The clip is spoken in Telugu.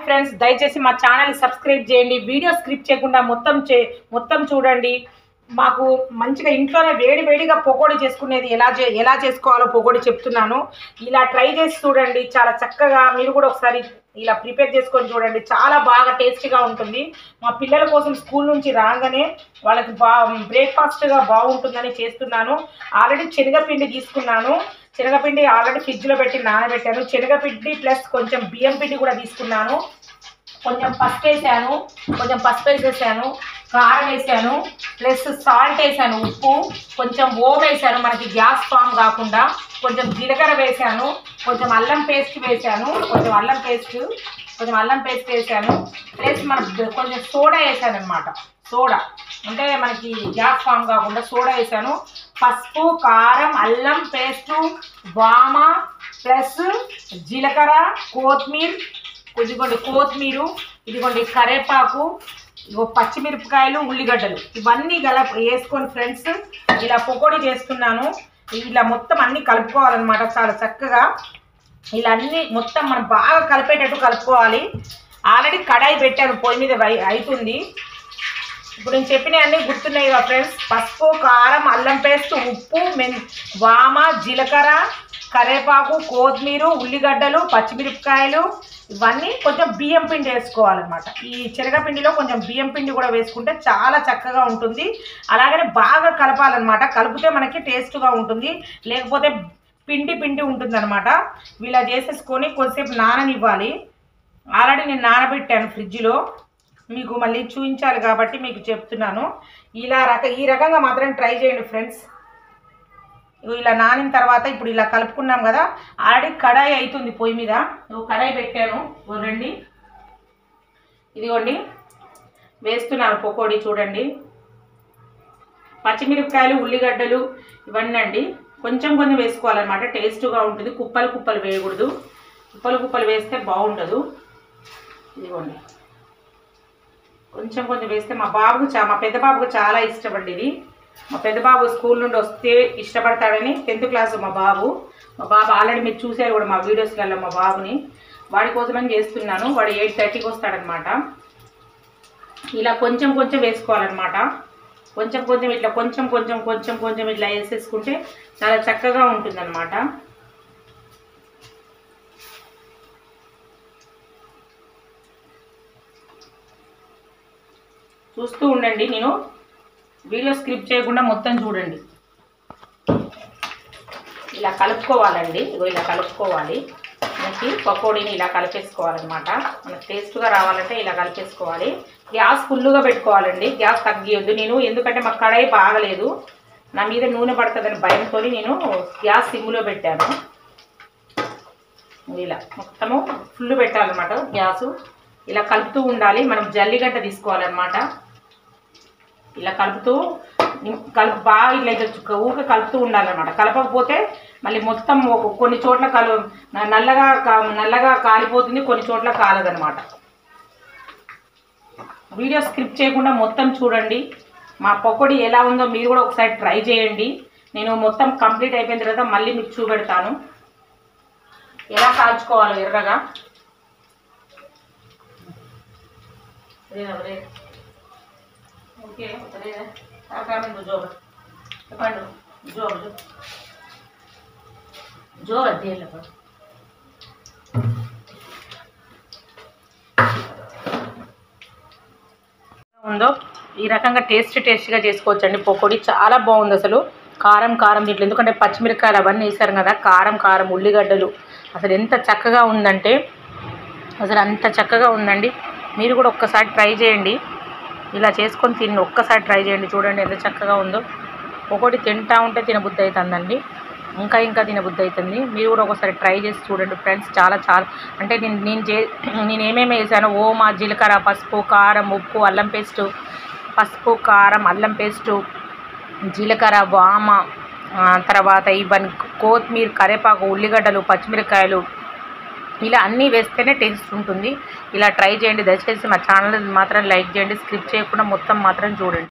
ఫ్రెండ్స్ దయచేసి మా ఛానల్ సబ్స్క్రైబ్ చేయండి. వీడియో స్క్రిప్ట్ చేయకుండా మొత్తం చూడండి. మాకు మంచిగా ఇంట్లోనే వేడిగా పకోడీ చేసుకునేది ఎలా చేసుకోవాలో పకోడీ చెప్తున్నాను. ఇలా ట్రై చేసి చూడండి. చాలా చక్కగా మీరు కూడా ఒకసారి ఇలా ప్రిపేర్ చేసుకొని చూడండి. చాలా బాగా టేస్టీగా ఉంటుంది. మా పిల్లల కోసం స్కూల్ నుంచి రాగానే వాళ్ళకి బ్రేక్ఫాస్ట్గా బాగుంటుందని చేస్తున్నాను. ఆల్రెడీ శనగపిండి తీసుకున్నాను. శనగపిండి ఆల్రెడీ ఫ్రిడ్జ్లో పెట్టి నానబెట్టాను. శనగపిండి ప్లస్ కొంచెం బియ్యం పిండి కూడా తీసుకున్నాను. కొంచెం పసుపు వేసాను, కారం వేసాను, ప్లస్ సాల్ట్ వేసాను, ఉప్పు, కొంచెం ఓం వేసాను మనకి గ్యాస్ ఫామ్ కాకుండా, కొంచెం జీలకర్ర వేసాను, కొంచెం అల్లం పేస్ట్ వేసాను, ప్లస్ కొంచెం సోడా వేసాను అనమాట. సోడా అంటే మనకి గ్యాస్ ఫామ్ కాకుండా సోడా వేసాను. పసుపు, కారం, అల్లం పేస్టు, వామ ప్లస్ జీలకర్ర, ఇదిగోండి కరేపాకు, పచ్చిమిరపకాయలు, ఉల్లిగడ్డలు ఇవన్నీ వేసుకొని ఫ్రెండ్స్ ఇలా పకోడీ చేస్తున్నాను. ఇలా మొత్తం అన్నీ కలుపుకోవాలన్నమాట. చాలా చక్కగా ఇలా అన్నీ మొత్తం మనం బాగా కలిపేటట్టు కలుపుకోవాలి. ఆల్రెడీ కడాయి పెట్టాను, పొయ్యి మీద అవుతుంది. ఇప్పుడు నేను చెప్పినవి అన్నీ గుర్తున్నాయి కదా ఫ్రెండ్స్. పసుపు, కారం, అల్లం పేస్ట్, ఉప్పు, వామ, జీలకర్ర, కరేపాకు, కొత్తిమీర, ఉల్లిగడ్డలు, పచ్చిమిరపకాయలు ఇవన్నీ కొంచెం బియ్యం పిండి వేసుకోవాలన్నమాట. ఈ శనగపిండిలో కొంచెం బియ్యం పిండి కూడా వేసుకుంటే చాలా చక్కగా ఉంటుంది. అలాగనే బాగా కలపాలన్నమాట. కలిపితే మనకి టేస్ట్గా ఉంటుంది, లేకపోతే పిండి ఉంటుందన్నమాట. ఇలా చేసేసుకొని కొద్దిసేపు నాననివ్వాలి. ఆల్రెడీ నేను నానబెట్టాను ఫ్రిడ్జ్లో, మీకు మళ్ళీ చూపించాలి కాబట్టి మీకు చెప్తున్నాను. ఈ రకంగా మాత్రం ట్రై చేయండి ఫ్రెండ్స్. ఇలా నానిన తర్వాత ఇప్పుడు ఇలా కలుపుకున్నాం కదా. ఆల్రెడీ కడాయి అవుతుంది పొయ్యి మీద. కడాయి పెట్టాను చూడండి. ఇదిగోండి వేస్తున్నాను పకోడీ చూడండి. పచ్చిమిరపకాయలు, ఉల్లిగడ్డలు ఇవన్నీ అండి కొంచెం వేసుకోవాలన్నమాట. టేస్ట్గా ఉంటుంది. కుప్పలు వేయకూడదు. కుప్పలు వేస్తే బాగుండదు. ఇదిగోండి కొంచెం వేస్తే మా పెద్ద బాబుకు చాలా ఇష్టపడి ఇది. మా పెద్ద బాబు స్కూల్ నుండి వస్తే ఇష్టపడతాడని 10th క్లాస్ మా బాబు ఆల్రెడీ మీరు చూసారు కూడా మా వీడియోస్లలో మా బాబుని. వాడి కోసమని చేస్తున్నాను. వాడు 8:30కి వస్తాడనమాట. ఇలా కొంచెం వేసుకోవాలన్నమాట. కొంచెం ఇట్లా వేసేసుకుంటే చాలా చక్కగా ఉంటుందన్నమాట. చూస్తూ ఉండండి. నేను వీడియో స్క్రిప్ట్ చేయకుండా మొత్తం చూడండి. ఇలా కలుపుకోవాలండి. ఇలా కలుపుకోవాలి. మనకి పకోడీని ఇలా కలిపేసుకోవాలన్నమాట. మనకు టేస్ట్గా రావాలంటే ఇలా కలిపేసుకోవాలి. గ్యాస్ ఫుల్గా పెట్టుకోవాలండి. గ్యాస్ తగ్గియొద్దు. నేను ఎందుకంటే మా కడాయి బాగలేదు, నా మీద నూనె పడుతుందని భయంతో నేను గ్యాస్ సిమ్లో పెట్టాను. ఇలా మొత్తము ఫుల్ పెట్టాలన్నమాట గ్యాసు. ఇలా కలుపుతూ ఉండాలి. మనం జల్లిగడ్డ తీసుకోవాలన్నమాట. ఇలా బాగా ఇట్లా ఊక కలుపుతూ ఉండాలన్నమాట. కలపకపోతే మళ్ళీ మొత్తం కొన్ని చోట్ల నల్లగా కాలిపోతుంది, కొన్ని చోట్ల కాలదనమాట. వీడియో స్క్రిప్ట్ చేయకుండా మొత్తం చూడండి. మా పకోడీ ఎలా ఉందో మీరు కూడా ఒకసారి ట్రై చేయండి. నేను మొత్తం కంప్లీట్ అయిపోయిన తర్వాత మళ్ళీ మీకు చూపెడతాను ఎలా కాల్చుకోవాలో ఎర్రగా. ఓకే ఉందో ఈ రకంగా టేస్టీగా చేసుకోవచ్చండి పకోడీ. చాలా బాగుంది అసలు. కారం దీంట్లో ఎందుకంటే పచ్చిమిరపకాయలు అవన్నీ వేసారు కదా. కారం ఉల్లిగడ్డలు అసలు ఎంత చక్కగా ఉందంటే అసలు అంత చక్కగా ఉందండి. మీరు కూడా ఒక్కసారి ట్రై చేయండి. ఇలా చేసుకొని ఒక్కసారి ట్రై చేయండి. చూడండి ఎంత చక్కగా ఉందో. పకోడీ తింటా ఉంటే తినబుద్ధి అవుతుందండి. ఇంకా తినబుద్ధి అవుతుంది. మీరు కూడా ఒకసారి ట్రై చేసి చూడండి ఫ్రెండ్స్. చాలా అంటే నేను ఏమేమి వేసానో ఓమా, జీలకర్ర, పసుపు, కారం, ఉప్పు, అల్లం పేస్టు, జీలకర్ర, వామ, తర్వాత ఇవన్నీ కొత్తిమీర, కరేపాకు, ఉల్లిగడ్డలు, పచ్చిమిరపకాయలు ఇలా అన్నీ వేస్తేనే టేస్ట్ ఉంటుంది. ఇలా ట్రై చేయండి. దయచేసి మా ఛానల్ మాత్రం లైక్ చేయండి. స్క్రిప్ట్ చేయకుండా మొత్తం మాత్రం చూడండి.